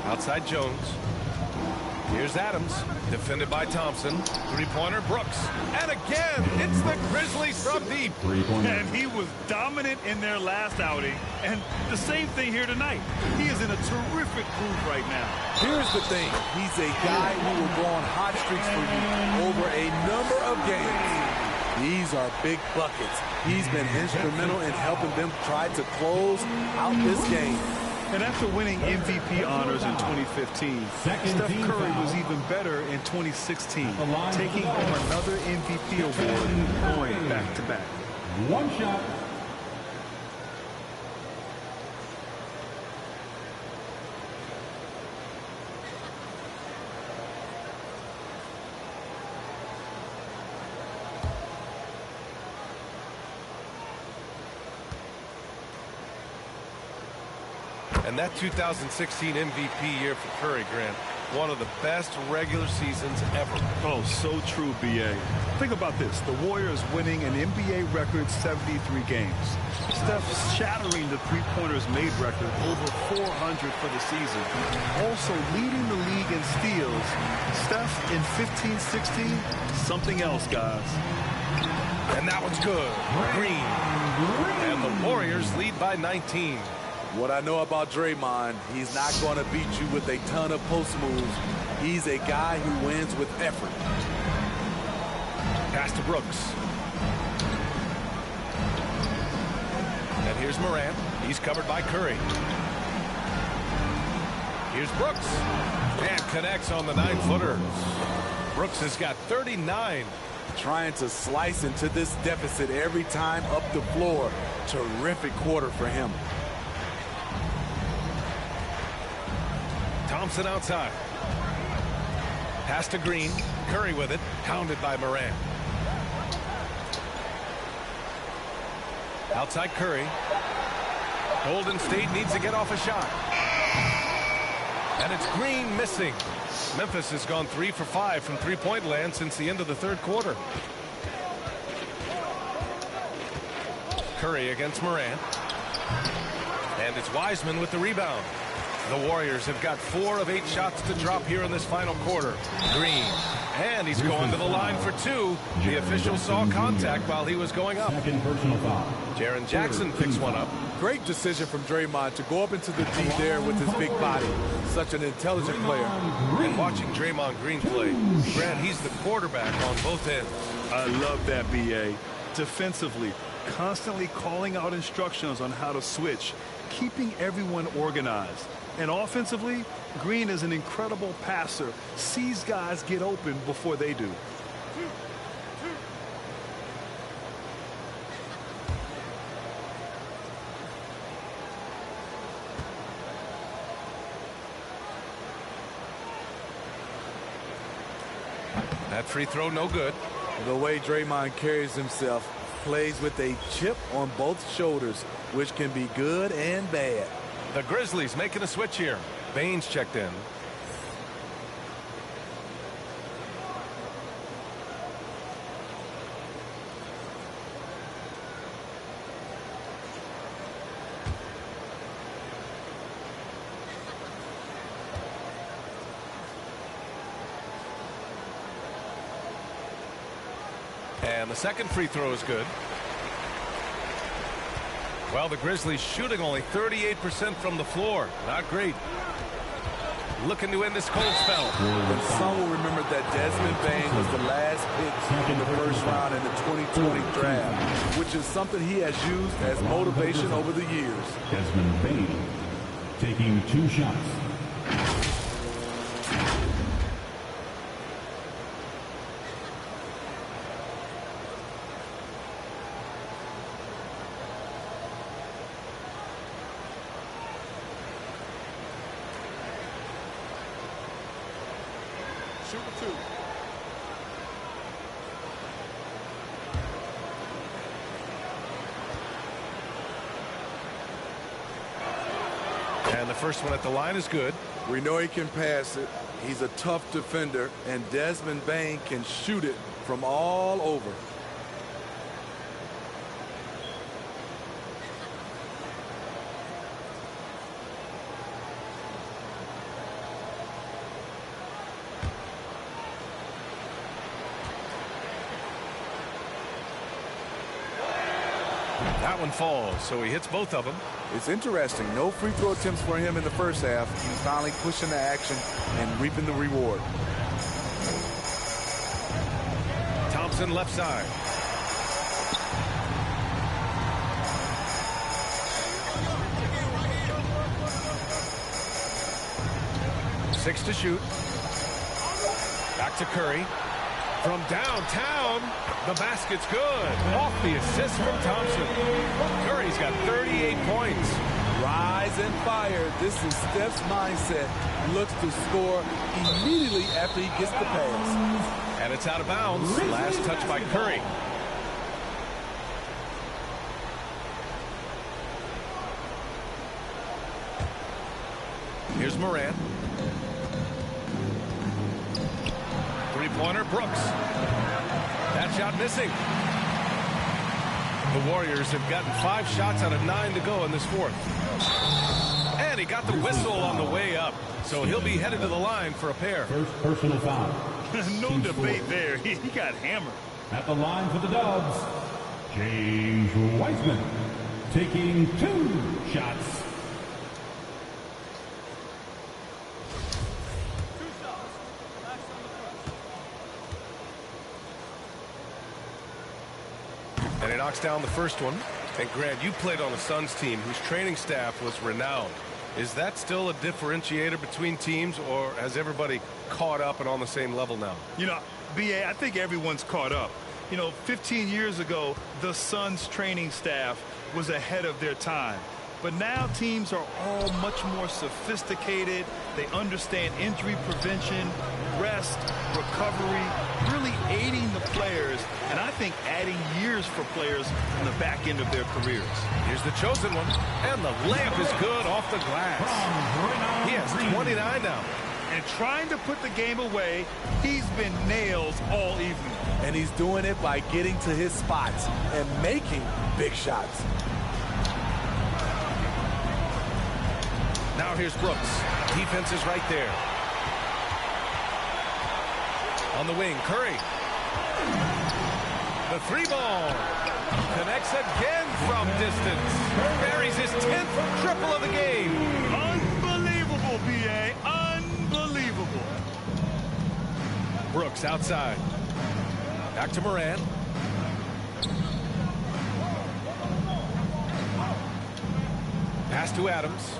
Outside Jones. Here's Adams, defended by Thompson. 3-pointer Brooks. And again, it's the Grizzlies from deep. And he was dominant in their last outing. And the same thing here tonight. He is in a terrific groove right now. Here's the thing. He's a guy who will go on hot streaks for you over a number of games. These are big buckets. He's been instrumental in helping them try to close out this game. And after winning MVP honors in 2015, Steph Curry was even better in 2016, taking home another MVP award, going back-to-back. One shot. And that 2016 MVP year for Curry, Grant, one of the best regular seasons ever. Oh, so true, B.A. Think about this. The Warriors winning an NBA record 73 games. Steph shattering the three-pointers made record, over 400 for the season. Also leading the league in steals. Steph in 15-16, something else, guys. And that one's good. Green. And the Warriors lead by 19. What I know about Draymond, he's not going to beat you with a ton of post moves. He's a guy who wins with effort. Pass to Brooks. And here's Morant. He's covered by Curry. Here's Brooks. And connects on the 9-footer. Brooks has got 39. trying to slice into this deficit every time up the floor. Terrific quarter for him. Thompson outside. Pass to Green. Curry with it. Pounded by Morant. Outside Curry. Golden State needs to get off a shot. And it's Green missing. Memphis has gone 3 for 5 from three-point land since the end of the third quarter. Curry against Morant. And it's Wiseman with the rebound. The Warriors have got 4 of 8 shots to drop here in this final quarter. Green. And he's going to the line for 2. The official saw contact while he was going up. Second personal foul. Jaren Jackson picks one up. Great decision from Draymond to go up into the D there with his big body. Such an intelligent player. And watching Draymond Green play, Grant, he's the quarterback on both ends. I love that, B.A. Defensively, constantly calling out instructions on how to switch, keeping everyone organized. And offensively, Green is an incredible passer, sees guys get open before they do. That free throw, no good. The way Draymond carries himself, plays with a chip on both shoulders, which can be good and bad. The Grizzlies making a switch here. Baines checked in. And the second free throw is good. Well, the Grizzlies shooting only 38% from the floor. Not great. Looking to end this cold spell. And some will remember that Desmond Bane was the last pick in the first round in the 2020 draft, which is something he has used as motivation over the years. Desmond Bane taking 2 shots. And the first one at the line is good. We know he can pass it. He's a tough defender, and Desmond Bane can shoot it from all over. That one falls, so he hits both of them. It's interesting. No free throw attempts for him in the first half. He's finally pushing the action and reaping the reward. Thompson left side. Six to shoot. Back to Curry. From downtown, the basket's good. Off the assist from Thompson. Curry's got 38 points. Rise and fire. This is Steph's mindset. Looks to score immediately after he gets the pass. And it's out of bounds. Last touch by Curry. Here's Morant. Three-pointer, Brooks. That shot missing. The Warriors have gotten 5 shots out of 9 to go in this fourth. And he got the whistle on the way up, so he'll be headed to the line for a pair. First personal foul. No debate there. He got hammered. At the line for the Dubs, James Wiseman taking 2 shots. And he knocks down the first one. And Grant, you played on the Suns team whose training staff was renowned. Is that still a differentiator between teams, or has everybody caught up and on the same level now? You know, B.A., I think everyone's caught up. You know, 15 years ago, the Suns training staff was ahead of their time. But now teams are all much more sophisticated. They understand injury prevention, rest, recovery, really aiding the players, and I think adding years for players on the back end of their careers. Here's the chosen one, and the layup is good off the glass. He has 29 now. And trying to put the game away, he's been nails all evening. And he's doing it by getting to his spots and making big shots. Now here's Brooks. Defense is right there. On the wing, Curry. The three ball. Connects again from distance. Buries his 10th triple of the game. Unbelievable, B.A. Unbelievable. Brooks outside. Back to Moran. Pass to Adams.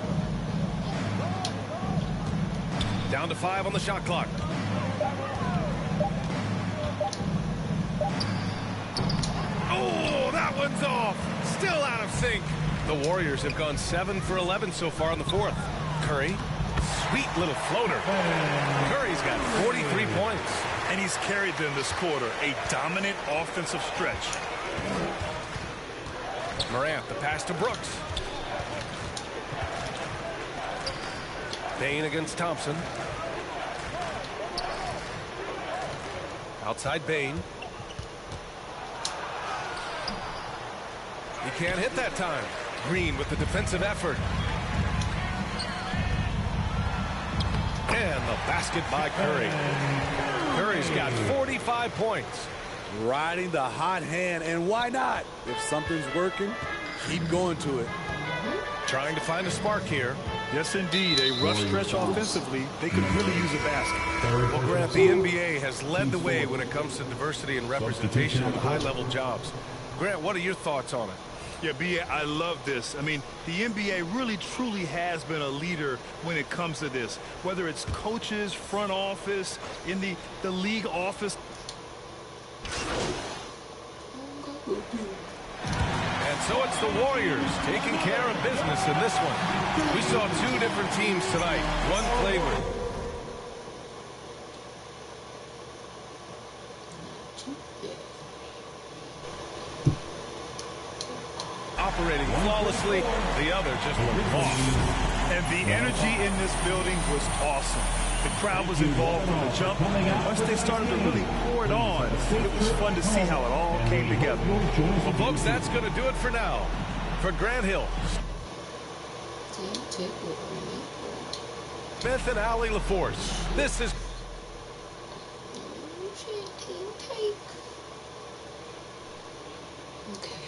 Down to 5 on the shot clock. Oh, that one's off. Still out of sync. The Warriors have gone 7 for 11 so far in the fourth. Curry, sweet little floater. Curry's got 43 points. And he's carried them this quarter. A dominant offensive stretch. Morant, the pass to Brooks. Bane against Thompson. Outside Bane. He can't hit that time. Green with the defensive effort. And the basket by Curry. Curry's got 45 points. Riding the hot hand, and why not? If something's working, keep going to it. Trying to find a spark here. Yes, indeed. A rough stretch offensively. They could really use a basket. Well, Grant, the NBA has led the way when it comes to diversity and representation in high-level jobs. Grant, what are your thoughts on it? Yeah, B.A., I love this. I mean, the NBA really, truly has been a leader when it comes to this. Whether it's coaches, front office, in the league office. And so it's the Warriors taking care of business in this one. We saw two different teams tonight. One played with. Operating flawlessly, the other just looked lost. And the energy in this building was awesome. The crowd was involved from the jump. Once they started to really pour it on, it was fun to see how it all came together. Well, folks, that's going to do it for now. For Grant Hill, Smith and Allie LaForce, this is... Okay,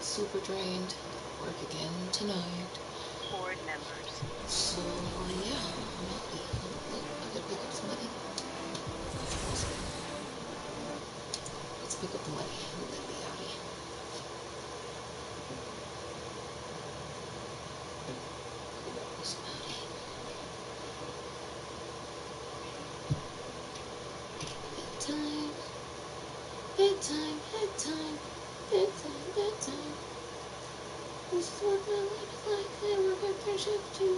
super drained. Work again tonight. Board members. So yeah, I gotta pick up some money. Let's pick up the money. Let me out here. Bedtime. Bedtime. Bedtime. Bedtime. Bedtime. This is what my life is like. I work at third shift too.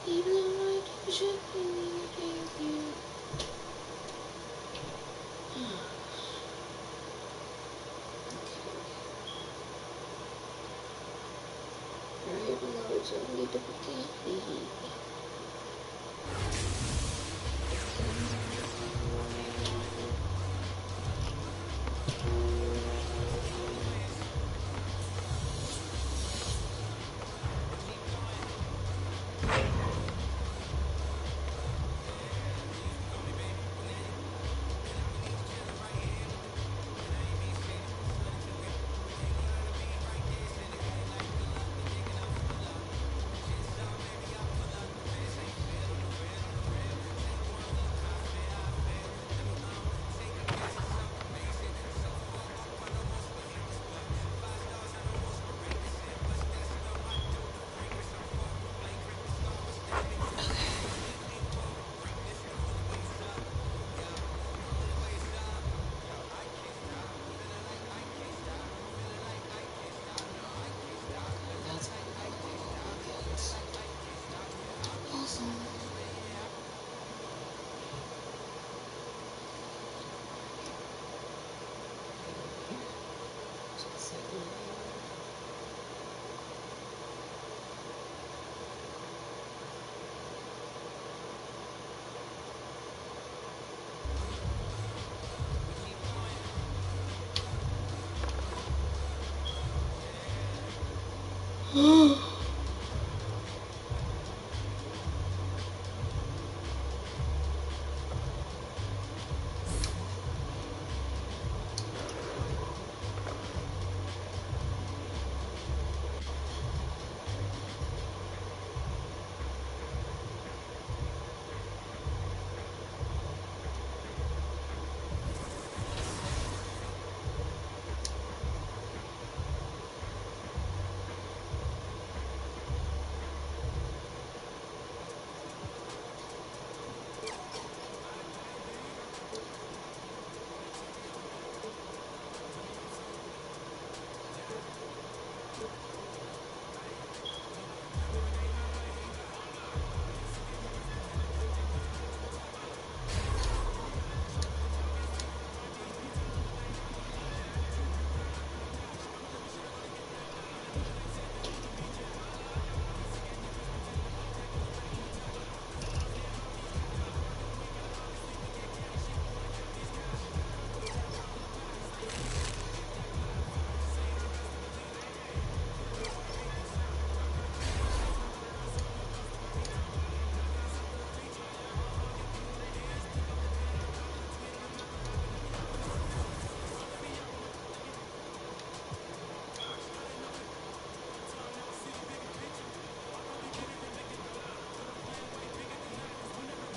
Even though I do shift in the day of you. Hurry up and load, so I need to begin.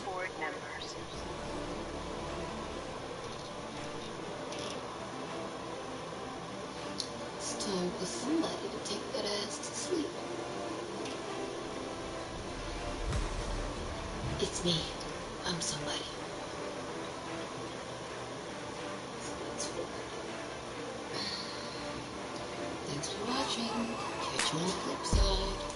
Board members. It's time for somebody to take that ass to sleep. It's me. I'm somebody. Thanks for watching. Catch you on the flip side.